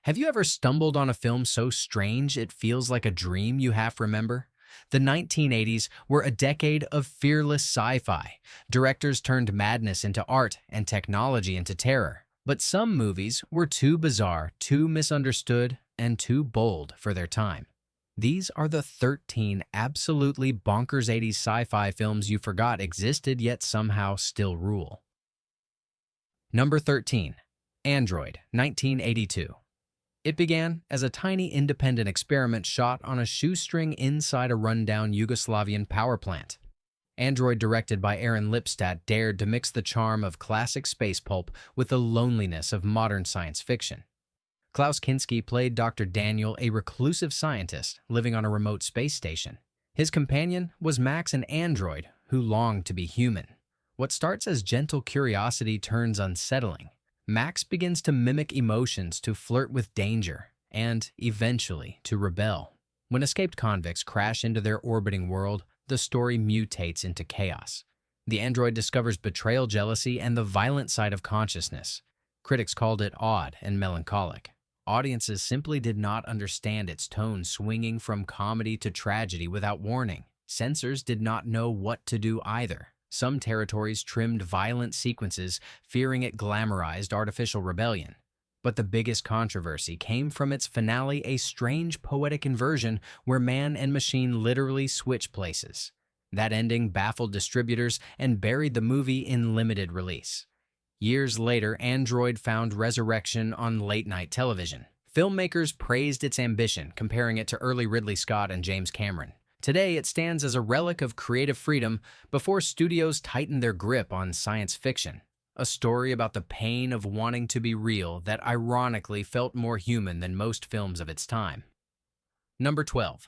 Have you ever stumbled on a film so strange it feels like a dream you half remember? The 1980s were a decade of fearless sci-fi. Directors turned madness into art and technology into terror. But some movies were too bizarre, too misunderstood, and too bold for their time. These are the 13 absolutely bonkers 80s sci-fi films you forgot existed yet somehow still rule. Number 13. Android, 1982. It began as a tiny independent experiment shot on a shoestring inside a rundown Yugoslavian power plant. Android, directed by Aaron Lipstadt, dared to mix the charm of classic space pulp with the loneliness of modern science fiction. Klaus Kinski played Dr. Daniel, a reclusive scientist living on a remote space station. His companion was Max, an android who longed to be human. What starts as gentle curiosity turns unsettling. Max begins to mimic emotions, to flirt with danger, and, eventually, to rebel. When escaped convicts crash into their orbiting world, the story mutates into chaos. The android discovers betrayal, jealousy, and the violent side of consciousness. Critics called it odd and melancholic. Audiences simply did not understand its tone, swinging from comedy to tragedy without warning. Censors did not know what to do either. Some territories trimmed violent sequences, fearing it glamorized artificial rebellion. But the biggest controversy came from its finale, a strange poetic inversion where man and machine literally switch places. That ending baffled distributors and buried the movie in limited release. Years later, Android found resurrection on late-night television. Filmmakers praised its ambition, comparing it to early Ridley Scott and James Cameron. Today, it stands as a relic of creative freedom before studios tightened their grip on science fiction. A story about the pain of wanting to be real that ironically felt more human than most films of its time. Number 12.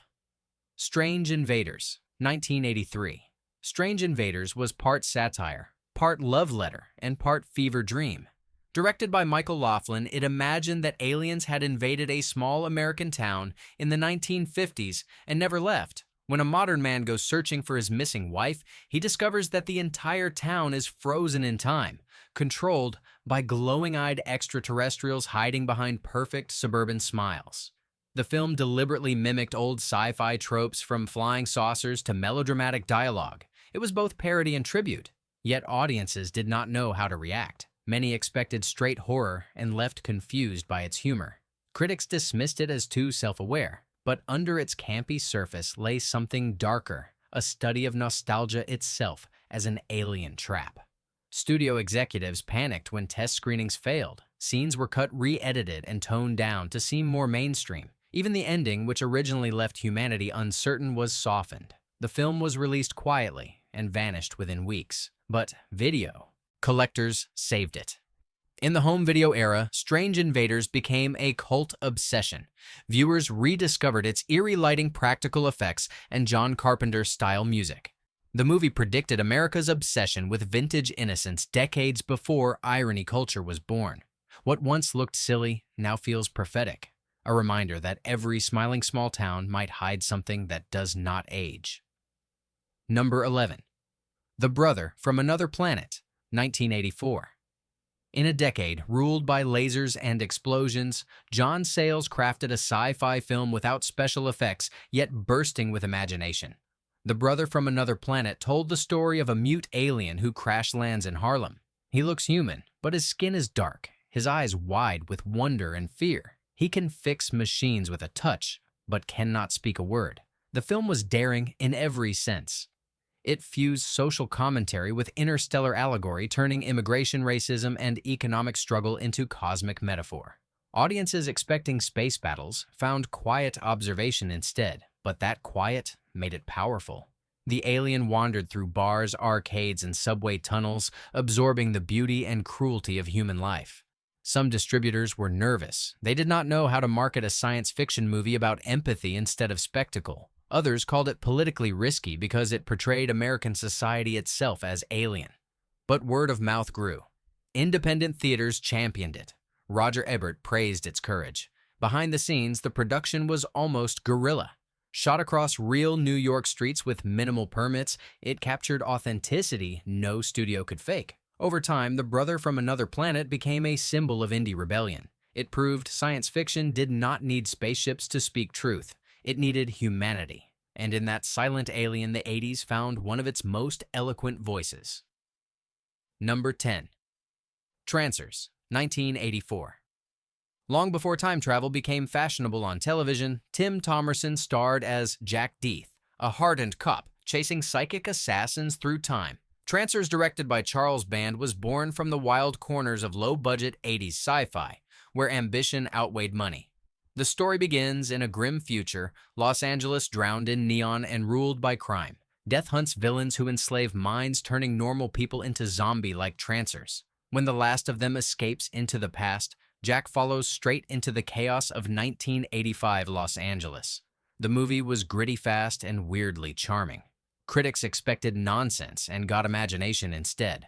Strange Invaders, 1983. Strange Invaders was part satire, part love letter, and part fever dream. Directed by Michael Laughlin, it imagined that aliens had invaded a small American town in the 1950s and never left. When a modern man goes searching for his missing wife, he discovers that the entire town is frozen in time, controlled by glowing-eyed extraterrestrials hiding behind perfect suburban smiles. The film deliberately mimicked old sci-fi tropes, from flying saucers to melodramatic dialogue. It was both parody and tribute, yet audiences did not know how to react. Many expected straight horror and left confused by its humor. Critics dismissed it as too self-aware. But under its campy surface lay something darker, a study of nostalgia itself as an alien trap. Studio executives panicked when test screenings failed. Scenes were cut, re-edited, and toned down to seem more mainstream. Even the ending, which originally left humanity uncertain, was softened. The film was released quietly and vanished within weeks. But video collectors saved it. In the home video era, Strange Invaders became a cult obsession. Viewers rediscovered its eerie lighting, practical effects, and John Carpenter-style music. The movie predicted America's obsession with vintage innocence decades before irony culture was born. What once looked silly now feels prophetic, a reminder that every smiling small town might hide something that does not age. Number 11. The Brother from Another Planet, 1984. In a decade ruled by lasers and explosions, John Sayles crafted a sci-fi film without special effects, yet bursting with imagination. The Brother from Another Planet told the story of a mute alien who crash lands in Harlem. He looks human, but his skin is dark, his eyes wide with wonder and fear. He can fix machines with a touch, but cannot speak a word. The film was daring in every sense. It fused social commentary with interstellar allegory, turning immigration, racism, and economic struggle into cosmic metaphor. Audiences expecting space battles found quiet observation instead, but that quiet made it powerful. The alien wandered through bars, arcades, and subway tunnels, absorbing the beauty and cruelty of human life. Some distributors were nervous. They did not know how to market a science fiction movie about empathy instead of spectacle. Others called it politically risky because it portrayed American society itself as alien. But word of mouth grew. Independent theaters championed it. Roger Ebert praised its courage. Behind the scenes, the production was almost guerrilla. Shot across real New York streets with minimal permits, it captured authenticity no studio could fake. Over time, The Brother from Another Planet became a symbol of indie rebellion. It proved science fiction did not need spaceships to speak truth. It needed humanity. And in that silent alien, the 80s found one of its most eloquent voices. Number 10. Trancers, 1984. Long before time travel became fashionable on television, Tim Thomerson starred as Jack Death, a hardened cop chasing psychic assassins through time. Trancers, directed by Charles Band, was born from the wild corners of low-budget 80s sci-fi, where ambition outweighed money. The story begins in a grim future, Los Angeles drowned in neon and ruled by crime. Death hunts villains who enslave minds, turning normal people into zombie-like trancers. When the last of them escapes into the past, Jack follows straight into the chaos of 1985 Los Angeles. The movie was gritty fast and weirdly charming. Critics expected nonsense and got imagination instead.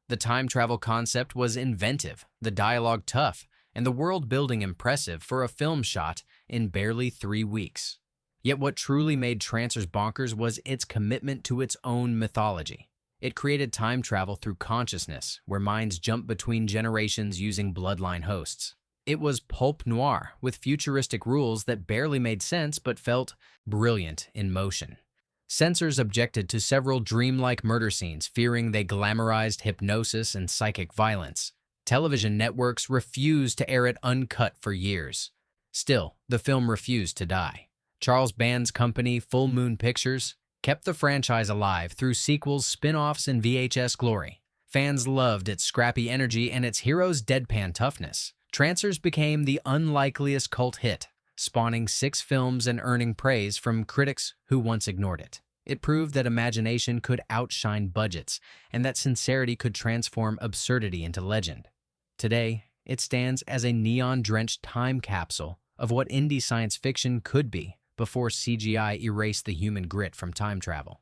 The time travel concept was inventive, the dialogue tough, and the world-building impressive for a film shot in barely 3 weeks. Yet what truly made Trancers bonkers was its commitment to its own mythology. It created time travel through consciousness, where minds jump between generations using bloodline hosts. It was pulp noir, with futuristic rules that barely made sense but felt brilliant in motion. Censors objected to several dreamlike murder scenes, fearing they glamorized hypnosis and psychic violence. Television networks refused to air it uncut for years. Still, the film refused to die. Charles Band's company, Full Moon Pictures, kept the franchise alive through sequels, spin-offs, and VHS glory. Fans loved its scrappy energy and its hero's deadpan toughness. Trancers became the unlikeliest cult hit, spawning 6 films and earning praise from critics who once ignored it. It proved that imagination could outshine budgets, and that sincerity could transform absurdity into legend. Today, it stands as a neon-drenched time capsule of what indie science fiction could be before CGI erased the human grit from time travel.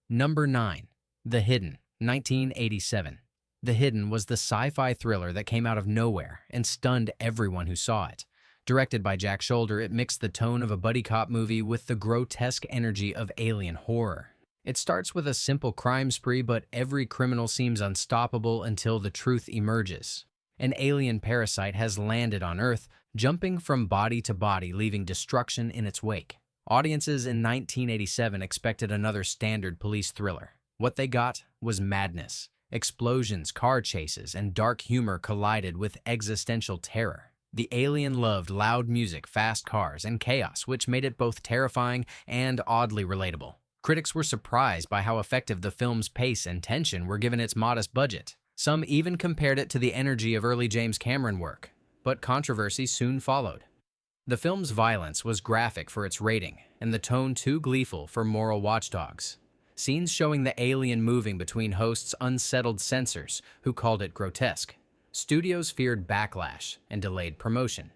Number 9. The Hidden, 1987. The Hidden was the sci-fi thriller that came out of nowhere and stunned everyone who saw it. Directed by Jack Shoulder, it mixed the tone of a buddy cop movie with the grotesque energy of alien horror. It starts with a simple crime spree, but every criminal seems unstoppable until the truth emerges. An alien parasite has landed on Earth, jumping from body to body, leaving destruction in its wake. Audiences in 1987 expected another standard police thriller. What they got was madness. Explosions, car chases, and dark humor collided with existential terror. The alien loved loud music, fast cars, and chaos, which made it both terrifying and oddly relatable. Critics were surprised by how effective the film's pace and tension were given its modest budget. Some even compared it to the energy of early James Cameron work, but controversy soon followed. The film's violence was graphic for its rating, and the tone too gleeful for moral watchdogs. Scenes showing the alien moving between hosts unsettled censors, who called it grotesque. Studios feared backlash and delayed promotion.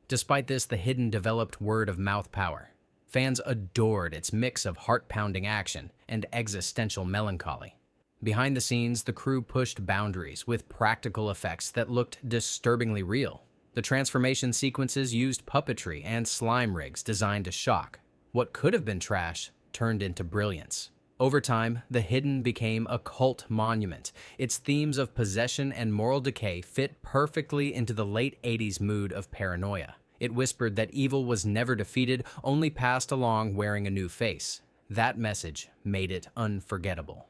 Despite this, The Hidden developed word-of-mouth power. Fans adored its mix of heart-pounding action and existential melancholy. Behind the scenes, the crew pushed boundaries with practical effects that looked disturbingly real. The transformation sequences used puppetry and slime rigs designed to shock. What could have been trash turned into brilliance. Over time, The Hidden became a cult monument. Its themes of possession and moral decay fit perfectly into the late 80s mood of paranoia. It whispered that evil was never defeated, only passed along wearing a new face. That message made it unforgettable.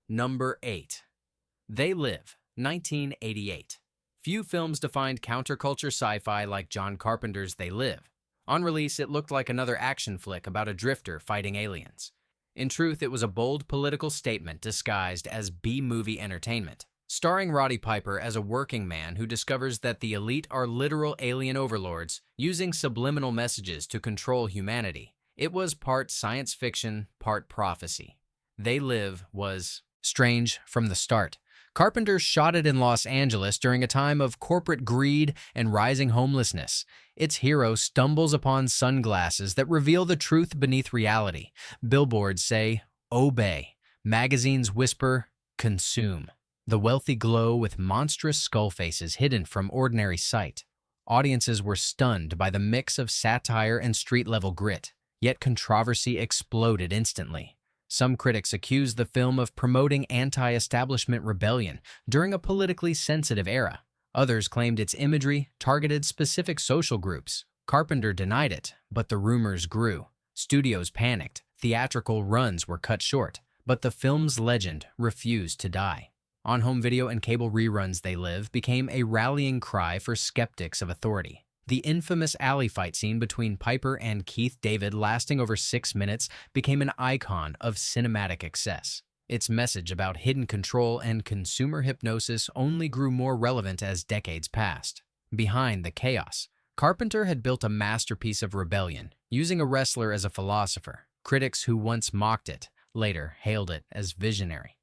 Number 8. They Live, 1988. Few films defined counterculture sci-fi like John Carpenter's They Live. On release, it looked like another action flick about a drifter fighting aliens. In truth, it was a bold political statement disguised as B-movie entertainment. Starring Roddy Piper as a working man who discovers that the elite are literal alien overlords using subliminal messages to control humanity. It was part science fiction, part prophecy. They Live was strange from the start. Carpenter shot it in Los Angeles during a time of corporate greed and rising homelessness. Its hero stumbles upon sunglasses that reveal the truth beneath reality. Billboards say, "Obey." Magazines whisper, "Consume." The wealthy glow with monstrous skull faces hidden from ordinary sight. Audiences were stunned by the mix of satire and street-level grit, yet controversy exploded instantly. Some critics accused the film of promoting anti-establishment rebellion during a politically sensitive era. Others claimed its imagery targeted specific social groups. Carpenter denied it, but the rumors grew. Studios panicked, theatrical runs were cut short, but the film's legend refused to die. On home video and cable reruns They Live became a rallying cry for skeptics of authority. The infamous alley fight scene between Piper and Keith David, lasting over 6 minutes, became an icon of cinematic excess. Its message about hidden control and consumer hypnosis only grew more relevant as decades passed. Behind the chaos, Carpenter had built a masterpiece of rebellion, using a wrestler as a philosopher. Critics who once mocked it later hailed it as visionary.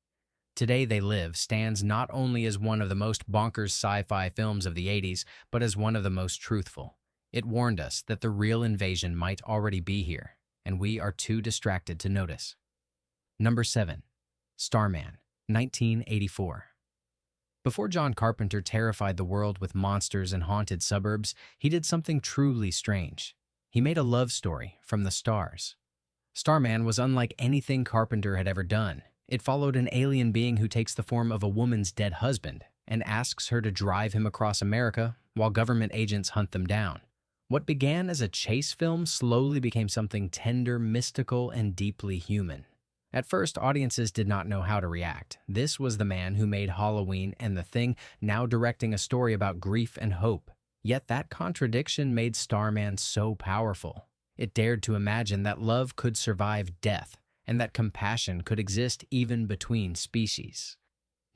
Today They Live stands not only as one of the most bonkers sci-fi films of the 80s, but as one of the most truthful. It warned us that the real invasion might already be here, and we are too distracted to notice. Number 7. Starman, 1984. Before John Carpenter terrified the world with monsters and haunted suburbs, he did something truly strange. He made a love story from the stars. Starman was unlike anything Carpenter had ever done. It followed an alien being who takes the form of a woman's dead husband and asks her to drive him across America while government agents hunt them down. What began as a chase film slowly became something tender, mystical, and deeply human. At first, audiences did not know how to react. This was the man who made Halloween and The Thing, now directing a story about grief and hope. Yet that contradiction made Starman so powerful. It dared to imagine that love could survive death, and that compassion could exist even between species.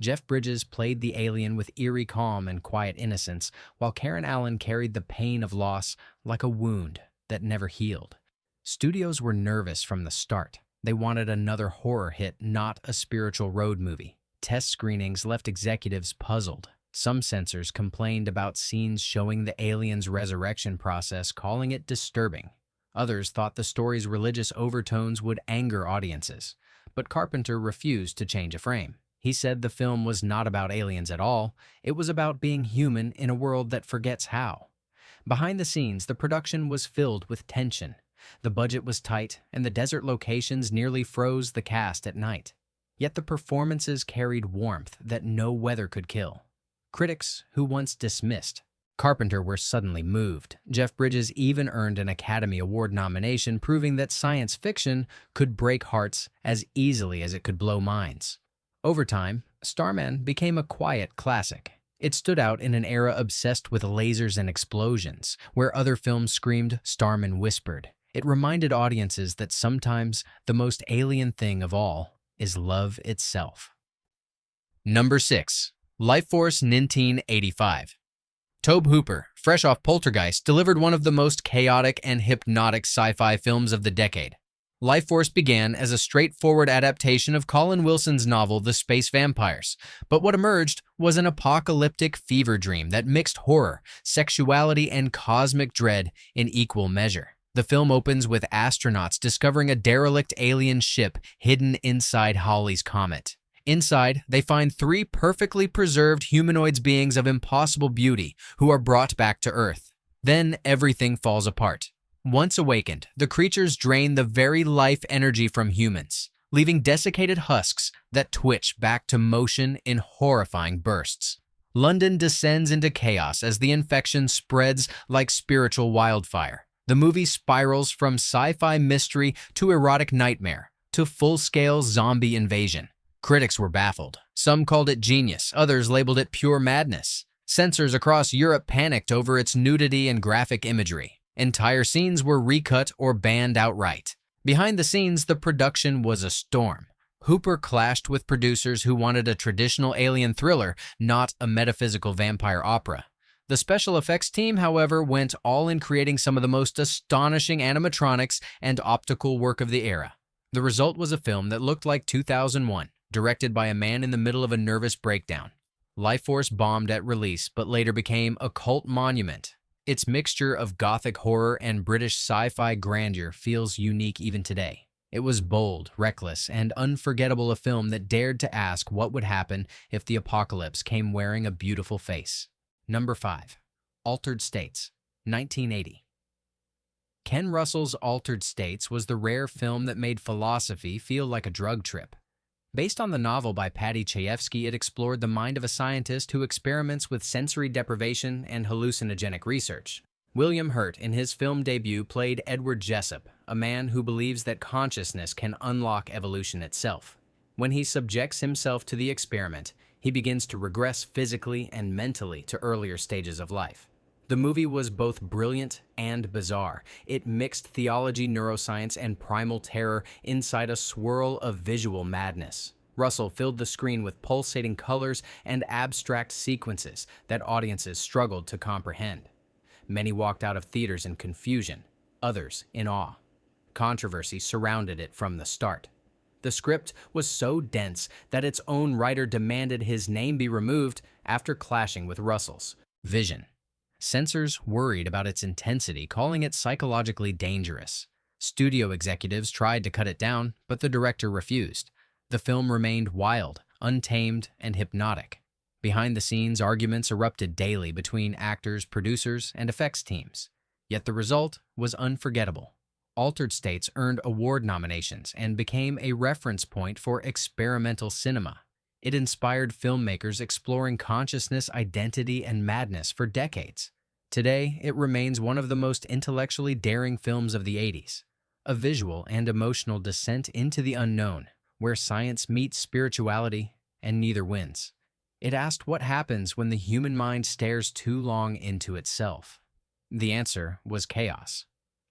Jeff Bridges played the alien with eerie calm and quiet innocence, while Karen Allen carried the pain of loss like a wound that never healed. Studios were nervous from the start. They wanted another horror hit, not a spiritual road movie. Test screenings left executives puzzled. Some censors complained about scenes showing the alien's resurrection process, calling it disturbing. Others thought the story's religious overtones would anger audiences. But Carpenter refused to change a frame. He said the film was not about aliens at all. It was about being human in a world that forgets how. Behind the scenes, the production was filled with tension. The budget was tight, and the desert locations nearly froze the cast at night. Yet the performances carried warmth that no weather could kill. Critics who once dismissed Carpenter were suddenly moved. Jeff Bridges even earned an Academy Award nomination, proving that science fiction could break hearts as easily as it could blow minds. Over time, Starman became a quiet classic. It stood out in an era obsessed with lasers and explosions, where other films screamed, Starman whispered. It reminded audiences that sometimes the most alien thing of all is love itself. Number 6. Lifeforce 1985. Tobe Hooper, fresh off Poltergeist, delivered one of the most chaotic and hypnotic sci-fi films of the decade. Lifeforce began as a straightforward adaptation of Colin Wilson's novel The Space Vampires, but what emerged was an apocalyptic fever dream that mixed horror, sexuality, and cosmic dread in equal measure. The film opens with astronauts discovering a derelict alien ship hidden inside Halley's Comet. Inside, they find 3 perfectly preserved humanoid beings of impossible beauty who are brought back to Earth. Then everything falls apart. Once awakened, the creatures drain the very life energy from humans, leaving desiccated husks that twitch back to motion in horrifying bursts. London descends into chaos as the infection spreads like spiritual wildfire. The movie spirals from sci-fi mystery to erotic nightmare to full-scale zombie invasion. Critics were baffled. Some called it genius, others labeled it pure madness. Censors across Europe panicked over its nudity and graphic imagery. Entire scenes were recut or banned outright. Behind the scenes, the production was a storm. Hooper clashed with producers who wanted a traditional alien thriller, not a metaphysical vampire opera. The special effects team, however, went all in creating some of the most astonishing animatronics and optical work of the era. The result was a film that looked like 2001, directed by a man in the middle of a nervous breakdown. Lifeforce bombed at release, but later became a cult monument. Its mixture of gothic horror and British sci-fi grandeur feels unique even today. It was bold, reckless, and unforgettable, a film that dared to ask what would happen if the apocalypse came wearing a beautiful face. Number 5. Altered States, 1980. Ken Russell's Altered States was the rare film that made philosophy feel like a drug trip. Based on the novel by Paddy Chayefsky, it explored the mind of a scientist who experiments with sensory deprivation and hallucinogenic research. William Hurt, in his film debut, played Edward Jessup, a man who believes that consciousness can unlock evolution itself. When he subjects himself to the experiment, he begins to regress physically and mentally to earlier stages of life. The movie was both brilliant and bizarre. It mixed theology, neuroscience, and primal terror inside a swirl of visual madness. Russell filled the screen with pulsating colors and abstract sequences that audiences struggled to comprehend. Many walked out of theaters in confusion, others in awe. Controversy surrounded it from the start. The script was so dense that its own writer demanded his name be removed after clashing with Russell's vision. Censors worried about its intensity, calling it psychologically dangerous. Studio executives tried to cut it down, but the director refused. The film remained wild, untamed, and hypnotic. Behind the scenes, arguments erupted daily between actors, producers, and effects teams. Yet the result was unforgettable. Altered States earned award nominations and became a reference point for experimental cinema. It inspired filmmakers exploring consciousness, identity, and madness for decades. Today, it remains one of the most intellectually daring films of the 80s, a visual and emotional descent into the unknown, where science meets spirituality and neither wins. It asked what happens when the human mind stares too long into itself. The answer was chaos.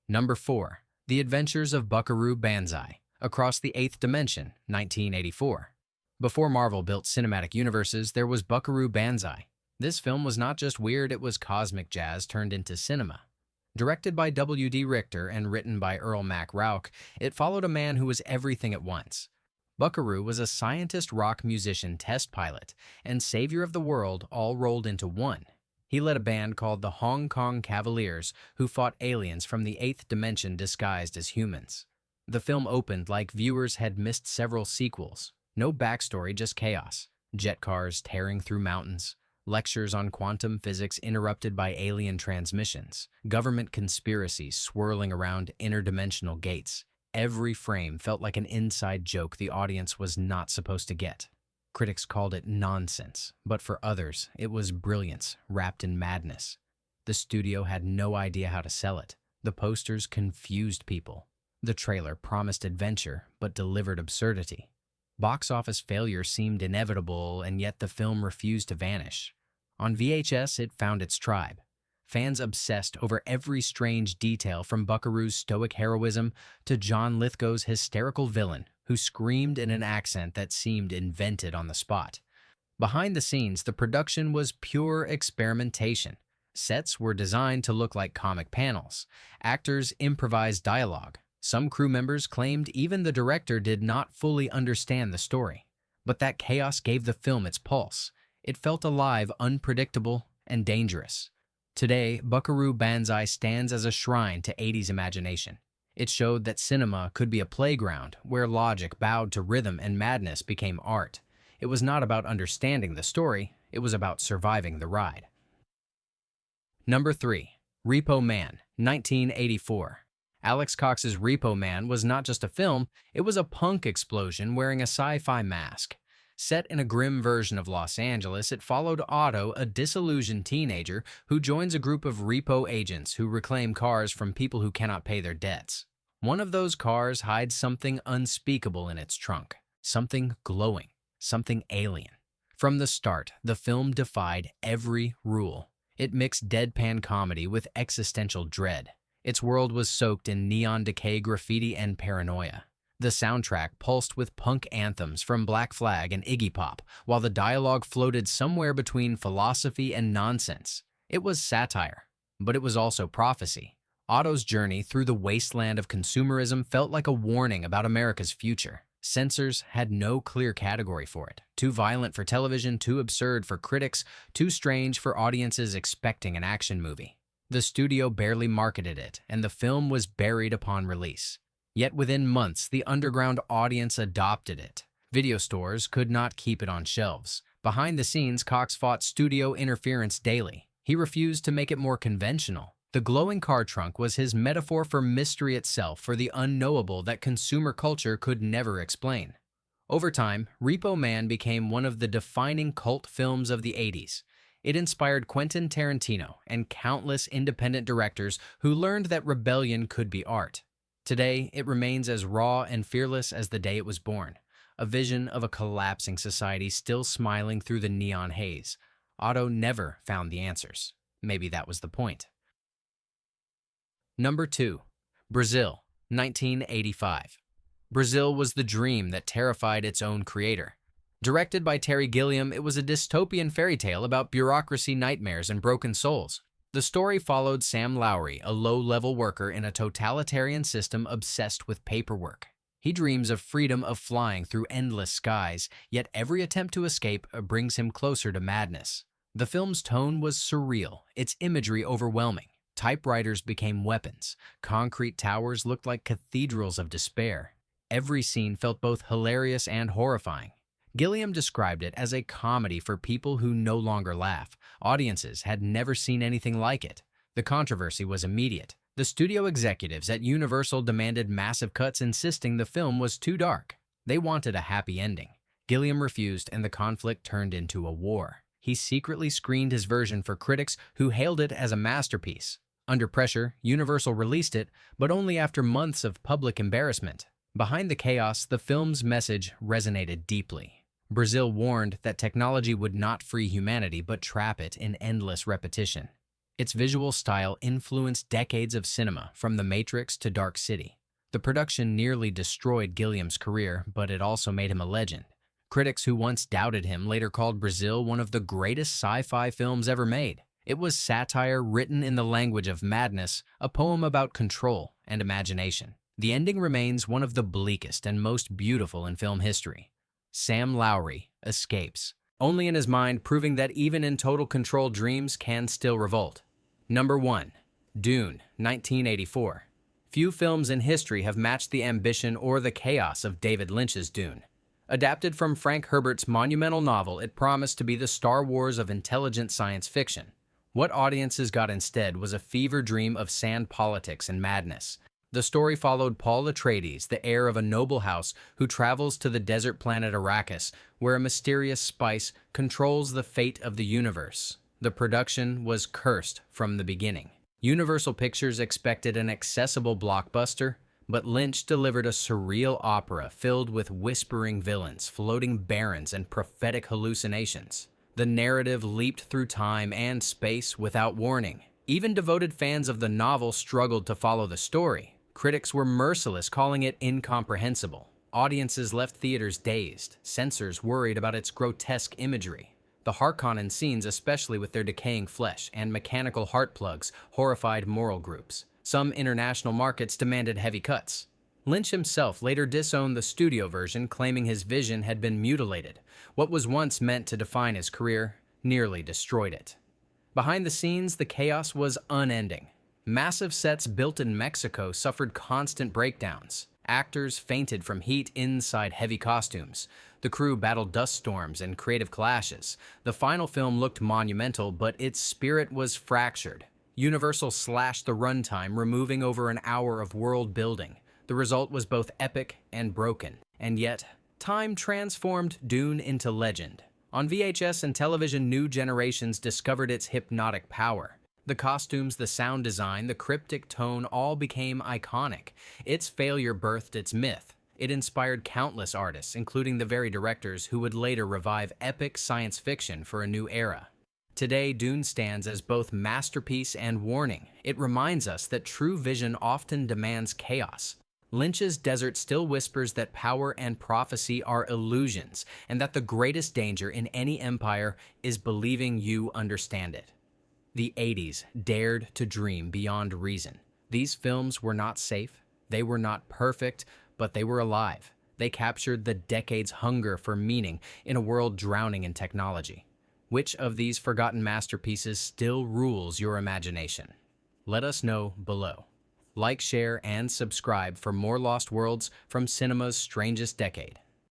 Number 4. The Adventures of Buckaroo Banzai, Across the Eighth Dimension, 1984. Before Marvel built cinematic universes, there was Buckaroo Banzai. This film was not just weird, it was cosmic jazz turned into cinema. Directed by W.D. Richter and written by Earl Mac Rauch, it followed a man who was everything at once. Buckaroo was a scientist, rock musician, test pilot, and savior of the world all rolled into one. He led a band called the Hong Kong Cavaliers who fought aliens from the eighth dimension disguised as humans. The film opened like viewers had missed several sequels. No backstory, just chaos. Jet cars tearing through mountains, lectures on quantum physics interrupted by alien transmissions, government conspiracies swirling around interdimensional gates. Every frame felt like an inside joke the audience was not supposed to get. Critics called it nonsense, but for others, it was brilliance wrapped in madness. The studio had no idea how to sell it. The posters confused people. The trailer promised adventure, but delivered absurdity. Box office failure seemed inevitable, and yet the film refused to vanish. On VHS, it found its tribe. Fans obsessed over every strange detail, from Buckaroo's stoic heroism to John Lithgow's hysterical villain who screamed in an accent that seemed invented on the spot. Behind the scenes, the production was pure experimentation. Sets were designed to look like comic panels. Actors improvised dialogue. Some crew members claimed even the director did not fully understand the story. But that chaos gave the film its pulse. It felt alive, unpredictable, and dangerous. Today, Buckaroo Banzai stands as a shrine to 80s imagination. It showed that cinema could be a playground where logic bowed to rhythm and madness became art. It was not about understanding the story, it was about surviving the ride. Number 3. Repo Man, 1984. Alex Cox's Repo Man was not just a film, it was a punk explosion wearing a sci-fi mask. Set in a grim version of Los Angeles, it followed Otto, a disillusioned teenager who joins a group of repo agents who reclaim cars from people who cannot pay their debts. One of those cars hides something unspeakable in its trunk, something glowing, something alien. From the start, the film defied every rule. It mixed deadpan comedy with existential dread. Its world was soaked in neon decay, graffiti, and paranoia. The soundtrack pulsed with punk anthems from Black Flag and Iggy Pop, while the dialogue floated somewhere between philosophy and nonsense. It was satire, but it was also prophecy. Otto's journey through the wasteland of consumerism felt like a warning about America's future. Censors had no clear category for it. Too violent for television, too absurd for critics, too strange for audiences expecting an action movie. The studio barely marketed it, and the film was buried upon release. Yet within months, the underground audience adopted it. Video stores could not keep it on shelves. Behind the scenes, Cox fought studio interference daily. He refused to make it more conventional. The glowing car trunk was his metaphor for mystery itself, for the unknowable that consumer culture could never explain. Over time, Repo Man became one of the defining cult films of the 80s. It inspired Quentin Tarantino and countless independent directors who learned that rebellion could be art. Today, it remains as raw and fearless as the day it was born, a vision of a collapsing society still smiling through the neon haze. Otto never found the answers. Maybe that was the point. Number 2. Brazil, 1985. Brazil was the dream that terrified its own creator. Directed by Terry Gilliam, it was a dystopian fairy tale about bureaucracy nightmares and broken souls. The story followed Sam Lowry, a low-level worker in a totalitarian system obsessed with paperwork. He dreams of freedom of flying through endless skies, yet every attempt to escape brings him closer to madness. The film's tone was surreal, its imagery overwhelming. Typewriters became weapons. Concrete towers looked like cathedrals of despair. Every scene felt both hilarious and horrifying. Gilliam described it as a comedy for people who no longer laugh. Audiences had never seen anything like it. The controversy was immediate. The studio executives at Universal demanded massive cuts, insisting the film was too dark. They wanted a happy ending. Gilliam refused, and the conflict turned into a war. He secretly screened his version for critics who hailed it as a masterpiece. Under pressure, Universal released it, but only after months of public embarrassment. Behind the chaos, the film's message resonated deeply. Brazil warned that technology would not free humanity but trap it in endless repetition. Its visual style influenced decades of cinema, from The Matrix to Dark City. The production nearly destroyed Gilliam's career, but it also made him a legend. Critics who once doubted him later called Brazil one of the greatest sci-fi films ever made. It was satire written in the language of madness, a poem about control and imagination. The ending remains one of the bleakest and most beautiful in film history. Sam Lowry escapes, only in his mind, proving that even in total control, dreams can still revolt. Number 1. Dune, 1984. Few films in history have matched the ambition or the chaos of David Lynch's Dune. Adapted from Frank Herbert's monumental novel, it promised to be the Star Wars of intelligent science fiction. What audiences got instead was a fever dream of sand politics and madness. The story followed Paul Atreides, the heir of a noble house who travels to the desert planet Arrakis, where a mysterious spice controls the fate of the universe. The production was cursed from the beginning. Universal Pictures expected an accessible blockbuster, but Lynch delivered a surreal opera filled with whispering villains, floating barons, and prophetic hallucinations. The narrative leaped through time and space without warning. Even devoted fans of the novel struggled to follow the story. Critics were merciless, calling it incomprehensible. Audiences left theaters dazed, censors worried about its grotesque imagery. The Harkonnen scenes, especially with their decaying flesh and mechanical heart plugs, horrified moral groups. Some international markets demanded heavy cuts. Lynch himself later disowned the studio version, claiming his vision had been mutilated. What was once meant to define his career nearly destroyed it. Behind the scenes, the chaos was unending. Massive sets built in Mexico suffered constant breakdowns. Actors fainted from heat inside heavy costumes. The crew battled dust storms and creative clashes. The final film looked monumental, but its spirit was fractured. Universal slashed the runtime, removing over an hour of world building. The result was both epic and broken. And yet, time transformed Dune into legend. On VHS and television, new generations discovered its hypnotic power. The costumes, the sound design, the cryptic tone all became iconic. Its failure birthed its myth. It inspired countless artists, including the very directors who would later revive epic science fiction for a new era. Today, Dune stands as both masterpiece and warning. It reminds us that true vision often demands chaos. Lynch's desert still whispers that power and prophecy are illusions, and that the greatest danger in any empire is believing you understand it. The 80s dared to dream beyond reason. These films were not safe, they were not perfect, but they were alive. They captured the decade's hunger for meaning in a world drowning in technology. Which of these forgotten masterpieces still rules your imagination? Let us know below. Like, share, and subscribe for more lost worlds from cinema's strangest decade.